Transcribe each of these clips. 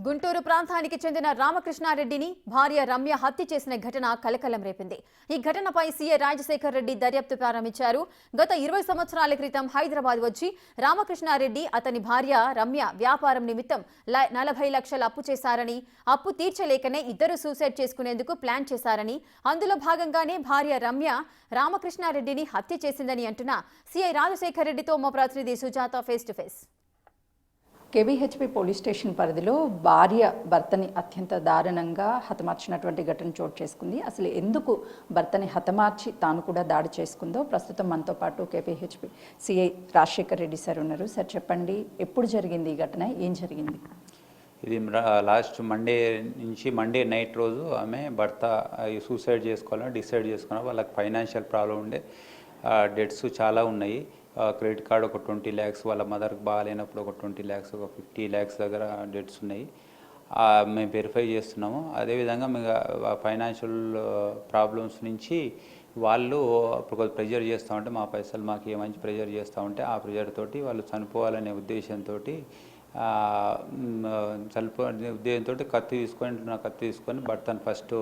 గుంటూరు ప్రాంతానికి చెందిన రామకృష్ణారెడ్డిని భార్య రమ్య హత్య చేసిన ఘటన కలకలం రేపింది. ఈ ఘటనపై సీఐ రాజశేఖర్ రెడ్డి దర్యాప్తు ప్రారంభించారు. గత 20 సంవత్సరాల క్రితం హైదరాబాద్ వచ్చి రామకృష్ణారెడ్డి అతని భార్య రమ్య వ్యాపారం నిమిత్తం 40 లక్షల అప్పు చేశారని, అప్పు తీర్చలేకనే ఇద్దరు సూసైడ్ చేసుకునేందుకు ప్లాన్ చేశారని, అందులో భాగంగానే భార్య రమ్య రామకృష్ణారెడ్డిని హత్య చేసిందని అంటున్న సీఐ రాజశేఖర్ రెడ్డితో మా ప్రతినిధి Sujatha face to face. KBHP police station పరిధిలో భార్య భర్తని అత్యంత దారుణంగా హతమార్చినటువంటి ఘటన చోటు చేసుకుంది. అసలు ఎందుకు భర్తని హతమార్చి తాను కూడా దాడి చేసుకుందో ప్రస్తుతం మనతో పాటు కేబీహెచ్పీ సిఐ రాజశేఖర్ రెడ్డి సార్ ఉన్నారు. సార్ చెప్పండి, ఎప్పుడు జరిగింది ఈ ఘటన, ఏం జరిగింది? ఇది లాస్ట్ మండే నైట్ రోజు ఆమె భర్త సూసైడ్ చేసుకోవాలని డిసైడ్ చేసుకున్నారు. వాళ్ళకి ఫైనాన్షియల్ ప్రాబ్లం ఉండే, డెట్స్ చాలా ఉన్నాయి. క్రెడిట్ కార్డ్ ఒక 20 lakhs, వాళ్ళ మదర్కి బాగాలేనప్పుడు ఒక 20 lakhs, ఒక 50 lakhs దగ్గర డెట్స్ ఉన్నాయి. మేము వెరిఫై చేస్తున్నాము. అదేవిధంగా మేము ఫైనాన్షియల్ ప్రాబ్లమ్స్ నుంచి వాళ్ళు ఇప్పుడు ప్రెజర్ చేస్తూ ఉంటే, మా పైసలు మాకు ఏమంచి ప్రెజర్ చేస్తూ ఉంటే ఆ ప్రెజర్ తోటి వాళ్ళు చనిపోవాలనే ఉద్దేశంతో కత్తి తీసుకొని భర్తను ఫస్ట్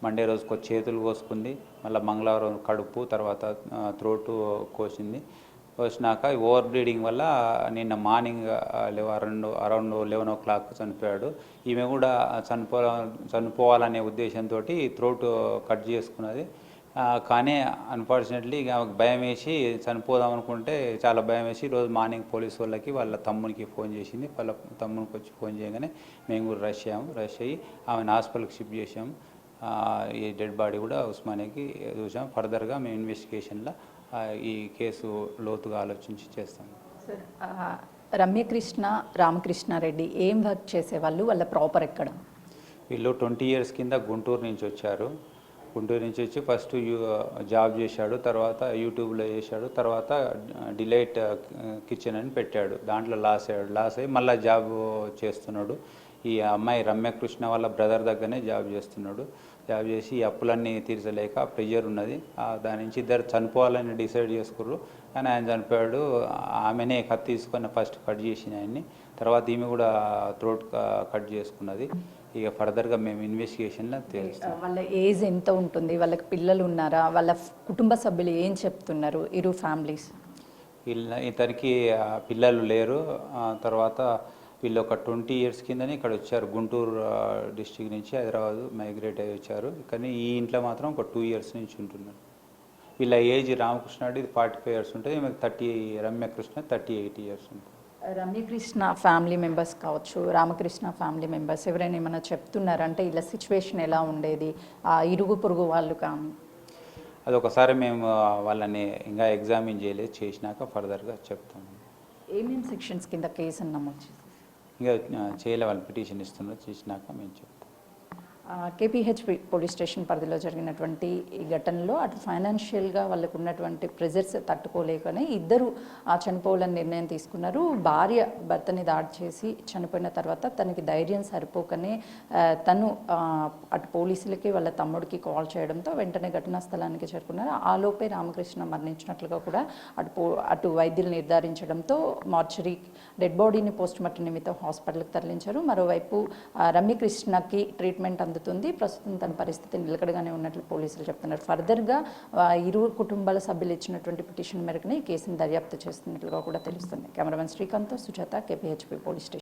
మండే రోజుకు చేతులు కోసుకుంది, మళ్ళీ మంగళవారం కడుపు, తర్వాత త్రోటు కోసినాక ఓవర్ బ్లీడింగ్ వల్ల నిన్న మార్నింగ్ అరౌండ్ 11 o'clock చనిపోయాడు. ఈమె కూడా చనిపోవాలనే ఉద్దేశంతో త్రోట్ కట్ చేసుకున్నది. కానీ అన్ఫార్చునేట్లీ భయం వేసి చనిపోదాం అనుకుంటే చాలా భయం వేసి ఈరోజు మార్నింగ్ పోలీసు వాళ్ళకి వాళ్ళ తమ్మునికి ఫోన్ చేసింది. వాళ్ళ తమ్మునికి వచ్చి ఫోన్ చేయగానే మేము కూడా రష్ అయ్యి ఆమెను హాస్పిటల్కి షిఫ్ట్ చేసాము. ఈ డెడ్ బాడీ కూడా ఉస్మానియాకి చూసాం. ఫర్దర్గా మేము ఇన్వెస్టిగేషన్లో ఈ కేసు లోతుగా ఆలోచించి చేస్తాము. సార్, రమ్యకృష్ణ రామకృష్ణారెడ్డి ఏం వర్క్ చేసేవాళ్ళు, వాళ్ళ ప్రాపర్ ఎక్కడ? వీళ్ళు 20 years కింద గుంటూరు నుంచి వచ్చారు. గుంటూరు నుంచి వచ్చి ఫస్ట్ జాబ్ చేశాడు, తర్వాత యూట్యూబ్లో చేశాడు, తర్వాత డిలైట్ కిచెన్ అని పెట్టాడు. దాంట్లో లాస్ అయ్యి మళ్ళీ జాబ్ చేస్తున్నాడు. ఈ అమ్మాయి రమ్యకృష్ణ వాళ్ళ బ్రదర్ దగ్గరనే జాబ్ చేసి ఈ అప్పులన్నీ తీర్చలేక ప్రెజర్ ఉన్నది. దాని నుంచి ఇద్దరు చనిపోవాలని డిసైడ్ చేసుకుర్రు. కానీ ఆయన చనిపోయాడు. ఆమెనే కత్తి తీసుకొని ఫస్ట్ కట్ చేసిన ఆయన్ని, తర్వాత ఈమె కూడా త్రోట్ కట్ చేసుకున్నది. ఇక ఫర్దర్గా మేము ఇన్వెస్టిగేషన్లో తెలుస్తాం. వాళ్ళ ఏజ్ ఎంత ఉంటుంది, వాళ్ళకి పిల్లలు ఉన్నారా, వాళ్ళ కుటుంబ సభ్యులు ఏం చెప్తున్నారు, ఇరు ఫ్యామిలీస్? ఇతనికి పిల్లలు లేరు. తర్వాత వీళ్ళు ఒక 20 years కిందనే ఇక్కడ వచ్చారు. గుంటూరు డిస్టిక్ నుంచి హైదరాబాద్ మైగ్రేట్ అయ్యి వచ్చారు. కానీ ఈ ఇంట్లో మాత్రం ఒక 2 years నుంచి ఉంటున్నారు. వీళ్ళ ఏజ్ రామకృష్ణ ఇది 45 years ఉంటుంది, ఈమెకు రమ్యకృష్ణ 38 years ఉంటుంది. రమ్యకృష్ణ ఫ్యామిలీ మెంబర్స్ కావచ్చు, రామకృష్ణ ఫ్యామిలీ మెంబర్స్ ఎవరైనా ఏమైనా చెప్తున్నారంటే ఇలా సిచ్యువేషన్ ఎలా ఉండేది, ఆ ఇరుగు పొరుగు వాళ్ళు కానీ? అది ఒకసారి మేము వాళ్ళని ఇంకా ఎగ్జామిన్ చేసినాక ఫర్దర్గా చెప్తాము. ఏమేమి సెక్షన్స్ కింద కేసు నమోదు చేశారు? ఇంకా చేయలే, వాళ్ళు పిటిషన్ ఇస్తున్నారు, చేసినాక మేము చెప్తాం. కేపీహెచ్పీ పోలీస్ స్టేషన్ పరిధిలో జరిగినటువంటి ఈ ఘటనలో అటు ఫైనాన్షియల్గా వాళ్ళకు ఉన్నటువంటి ప్రెజర్స్ తట్టుకోలేకనే ఇద్దరు చనిపోవాలని నిర్ణయం తీసుకున్నారు. భార్య భర్తని దాడి చేసి చనిపోయిన తర్వాత తనకి ధైర్యం సరిపోకనే తను అటు పోలీసులకి వాళ్ళ తమ్ముడికి కాల్ చేయడంతో వెంటనే ఘటనా స్థలానికి చేరుకున్నారు. ఆలోపే రామకృష్ణ మరణించినట్లుగా కూడా అటు వైద్యులు నిర్ధారించడంతో మార్చరీ డెడ్ బాడీని పోస్ట్మార్టం నిమిత్తం హాస్పిటల్కి తరలించారు. మరోవైపు రమ్యకృష్ణకి ట్రీట్మెంట్ ప్రస్తుతం తన పరిస్థితి నిలకడగానే ఉన్నట్లు పోలీసులు చెప్తున్నారు. ఫర్దర్గా ఇరు కుటుంబాల సభ్యులు ఇచ్చినటువంటి పిటిషన్ మేరకునే ఈ కేసును దర్యాప్తు చేస్తున్నట్లుగా కూడా తెలుస్తుంది. Cameraman Srikanth, Sujatha, KPHP police station.